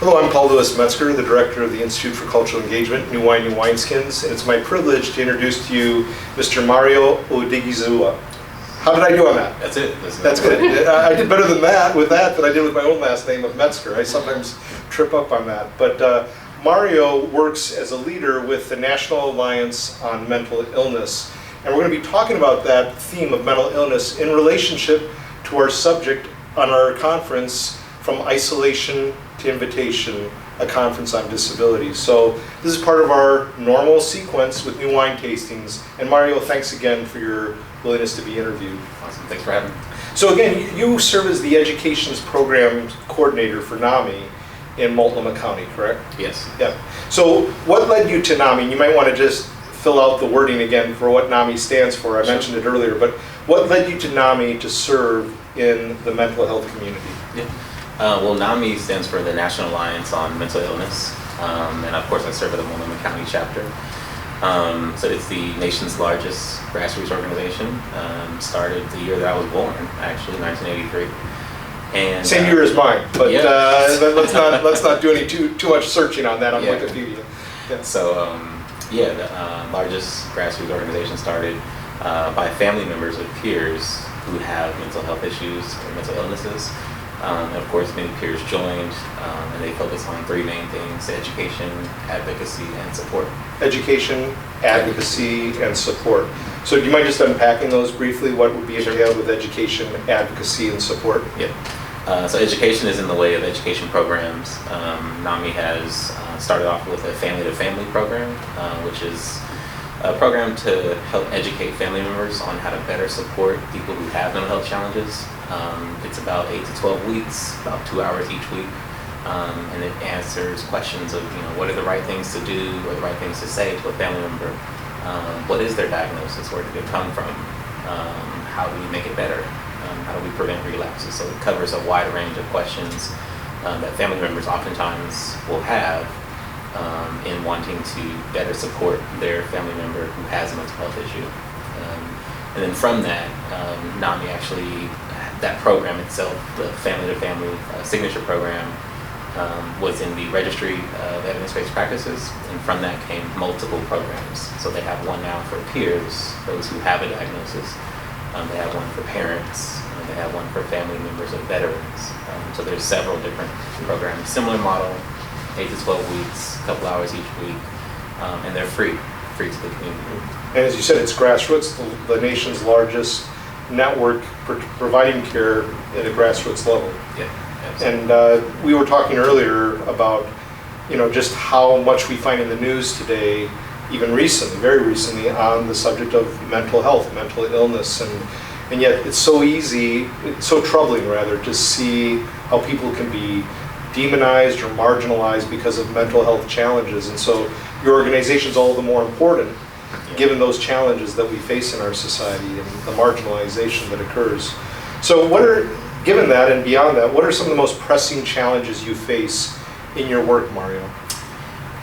Hello, I'm Louis Metzger, the Director of the Institute for Cultural Engagement, New Wine, New Wineskins, and it's my privilege to introduce to you Mr. Mario Odighizuwa. How did I do on that? That's it. That's good. I did better than that with that than I did with my own last name of Metzger. I sometimes trip up on that. But Mario works as a leader with the National Alliance on Mental Illness. And we're going to be talking about that theme of mental illness in relationship to our subject on our conference, From Isolation to Invitation, a conference on disability. So this is part of our normal sequence with new wine tastings. And Mario, thanks again for your willingness to be interviewed. Awesome, thanks for having me. So again, you serve as the Education's Program Coordinator for NAMI in Multnomah County, correct? Yes. Yeah. So what led you to NAMI? You might want to just fill out the wording again for what NAMI stands for. I mentioned it earlier, but what led you to NAMI to serve in the mental health community? Yeah. Well, NAMI stands for the National Alliance on Mental Illness, and of course I serve at the Multnomah County chapter. So it's the nation's largest grassroots organization. Started the year that I was born, actually, 1983. And same year as mine, but yeah. let's not do any too much searching on that on Yeah. Wikipedia. Yeah. So yeah, the largest grassroots organization started by family members of peers who have mental health issues or mental illnesses. And of course, many peers joined, and they focus on three main things: education, advocacy, and support. Education, Advocacy, and support. So do you mind just unpacking those briefly? What would be entailed with education, advocacy, and support? Yeah. So education is in the way of education programs. NAMI has started off with a family-to-family program, which is a program to help educate family members on how to better support people who have mental health challenges. It's about 8 to 12 weeks, about 2 hours each week, and it answers questions of, what are the right things to do or the right things to say to a family member. What is their diagnosis? Where did it come from? How do we make it better? How do we prevent relapses? So it covers a wide range of questions that family members oftentimes will have in wanting to better support their family member who has a mental health issue. And then from that, NAMI actually, that program itself, the family-to-family signature program, was in the Registry of Evidence-Based Practices, and from that came multiple programs. So they have one now for peers, those who have a diagnosis. They have one for parents. They have one for family members of veterans. So there's several different programs. Similar model, 8 to 12 weeks, a couple hours each week, and they're free to the community. And as you said, it's grassroots, the nation's largest network providing care at a grassroots level. Yeah, absolutely. And we were talking earlier about, just how much we find in the news today, even recently, very recently, on the subject of mental health, mental illness, and yet it's so easy, it's so troubling rather, to see how people can be demonized or marginalized because of mental health challenges. And so your organization is all the more important given those challenges that we face in our society and the marginalization that occurs. So given that and beyond that, what are some of the most pressing challenges you face in your work, Mario?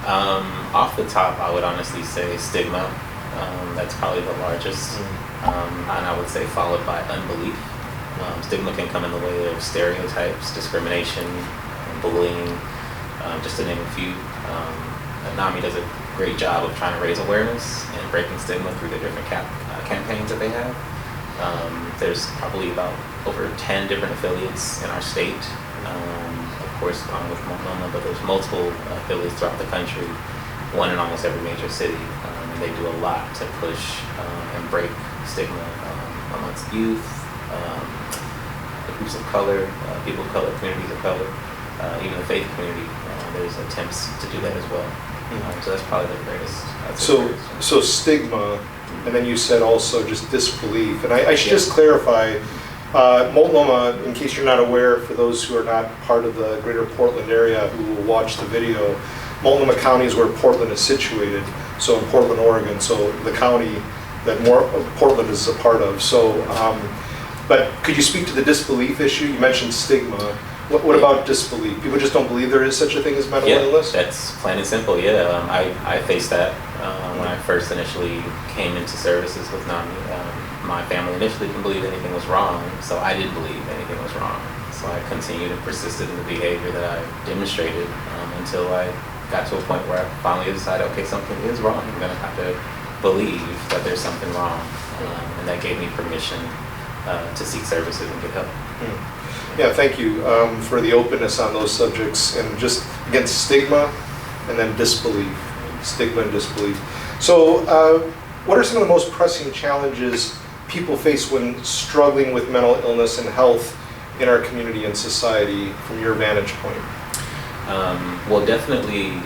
Off the top, I would honestly say stigma. That's probably the largest. And I would say followed by unbelief. Stigma can come in the way of stereotypes, discrimination, bullying, just to name a few. NAMI does a great job of trying to raise awareness and breaking stigma through the different campaigns that they have. There's probably about over 10 different affiliates in our state. Of course, I'm with Multnomah, but there's multiple affiliates throughout the country, one in almost every major city, and they do a lot to push and break stigma amongst youth, groups of color, people of color, communities of color, even the faith community. There's attempts to do that as well. So that's probably the greatest. So stigma, and then you said also just disbelief. And I should just clarify, Multnomah, in case you're not aware, for those who are not part of the greater Portland area who will watch the video, Multnomah County is where Portland is situated, so in Portland, Oregon, so the county that Portland is a part of. So, but could you speak to the disbelief issue? You mentioned stigma. What about disbelief? People just don't believe there is such a thing as mental illness? That's plain and simple, yeah. I faced that when I first initially came into services with NAMI. My family initially didn't believe anything was wrong, so I didn't believe anything was wrong. So I continued and persisted in the behavior that I demonstrated until I got to a point where I finally decided, okay, something is wrong. I'm going to have to believe that there's something wrong. And that gave me permission to seek services and get help. Yeah, thank you for the openness on those subjects, and just, again, stigma and then disbelief. Stigma and disbelief. So what are some of the most pressing challenges people face when struggling with mental illness and health in our community and society from your vantage point? Well, definitely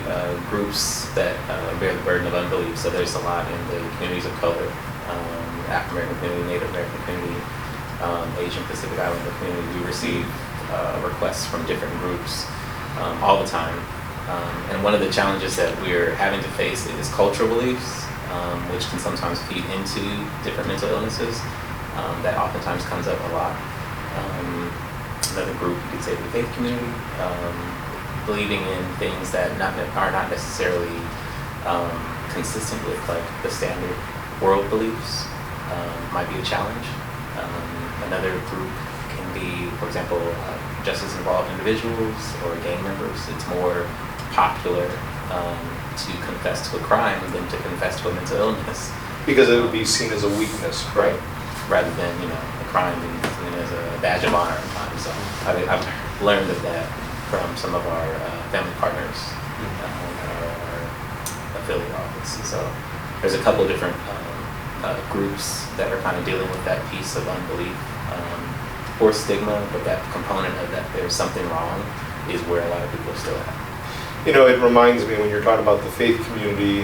groups that bear the burden of unbelief. So there's a lot in the communities of color, African American community, Native American community, Asian Pacific Islander community. We receive requests from different groups all the time. And one of the challenges that we're having to face is cultural beliefs, which can sometimes feed into different mental illnesses. That oftentimes comes up a lot. Another group, you could say, the faith community, believing in things that are not necessarily consistent with like the standard world beliefs might be a challenge. Another group can be, for example, justice-involved individuals or gang members. It's more popular to confess to a crime than to confess to a mental illness. Because it would be seen as a weakness, right? Rather than, a crime being seen as a badge of honor at times. So I've learned of that from some of our family partners at our affiliate office. So there's a couple different groups that are kind of dealing with that piece of unbelief or stigma, but that component of that there's something wrong is where a lot of people are still at. It reminds me when you're talking about the faith community,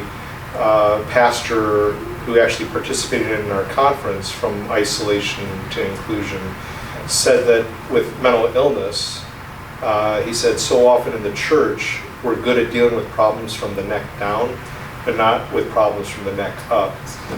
pastor who actually participated in our conference from isolation to inclusion said that with mental illness, he said so often in the church we're good at dealing with problems from the neck down, but not with problems from the neck up.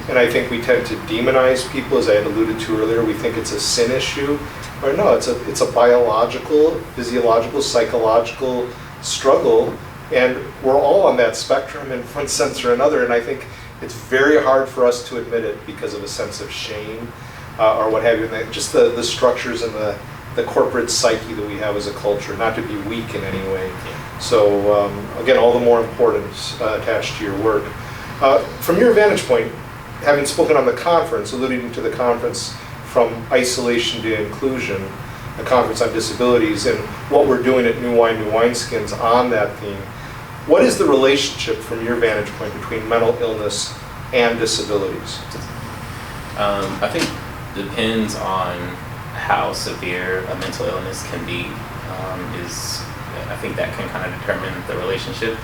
And I think we tend to demonize people, as I had alluded to earlier. We think it's a sin issue. Or no, it's a biological, physiological, psychological struggle, and we're all on that spectrum in one sense or another. And I think it's very hard for us to admit it because of a sense of shame or what have you. And just the structures and the corporate psyche that we have as a culture, not to be weak in any way. So again, all the more importance attached to your work. From your vantage point, having spoken on the conference, alluding to the conference from isolation to inclusion, a conference on disabilities, and what we're doing at New Wine, New Wineskins on that theme, what is the relationship from your vantage point between mental illness and disabilities? I think it depends on how severe a mental illness can be. I think that can kind of determine the relationship.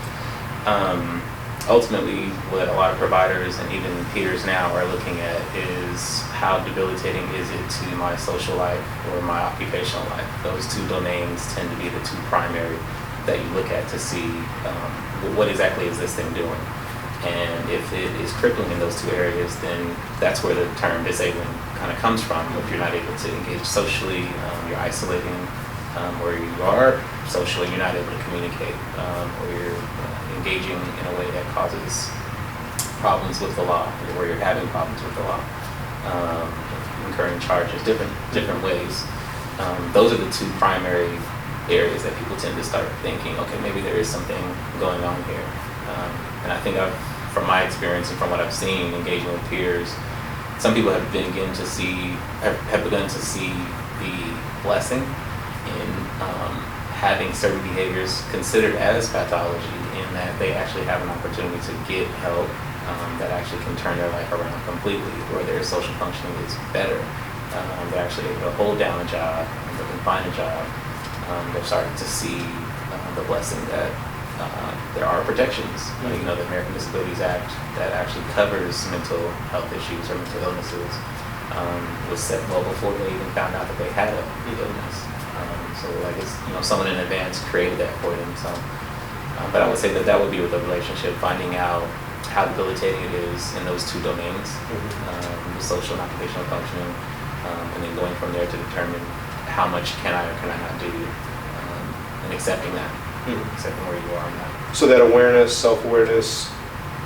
Ultimately, what a lot of providers and even peers now are looking at is how debilitating is it to my social life or my occupational life. Those two domains tend to be the two primary that you look at to see what exactly is this thing doing. And if it is crippling in those two areas, then that's where the term disabling kind of comes from. If you're not able to engage socially, you're isolating, or you are socially, you're not able to communicate, or you're engaging in a way that causes problems with the law, or you're having problems with the law, incurring charges, different ways. Those are the two primary areas that people tend to start thinking, okay, maybe there is something going on here. And I think from my experience and from what I've seen engaging with peers, some people have begun to see the blessing in having certain behaviors considered as pathology, in that they actually have an opportunity to get help that actually can turn their life around completely, where their social functioning is better. They're actually able to hold down a job, they can find a job. They're starting to see the blessing that there are protections. The American Disabilities Act that actually covers mental health issues or mental illnesses was set well before they even found out that they had a illness. So I guess someone in advance created that for them. So, but I would say that would be with the relationship, finding out how debilitating it is in those two domains, the social and occupational functioning, and then going from there to determine how much can I or can I not do, and accepting that, accepting where you are on that. So that awareness, self-awareness,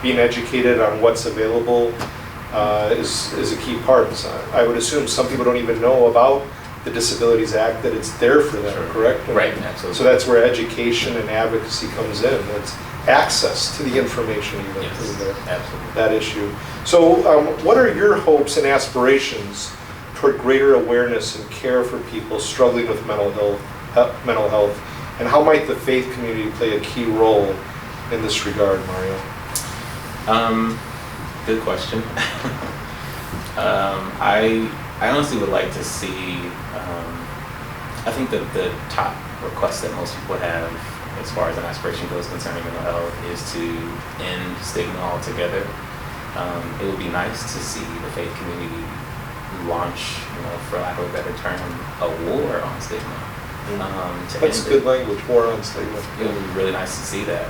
being educated on what's available is a key part. So I would assume some people don't even know about the Disabilities Act, that it's there for them, Sure. correct? Right, absolutely. So that's where education and advocacy comes in. It's access to the information even Yes, through there. absolutely. That issue. So what are your hopes and aspirations toward greater awareness and care for people struggling with mental health, and how might the faith community play a key role in this regard, Mario? Good question. I honestly would like to see, I think that the top request that most people have as far as an aspiration goes concerning mental health is to end stigma altogether. It would be nice to see the faith community launch, for lack of a better term, a war on stigma. That's good language, war on stigma. It would be really nice to see that.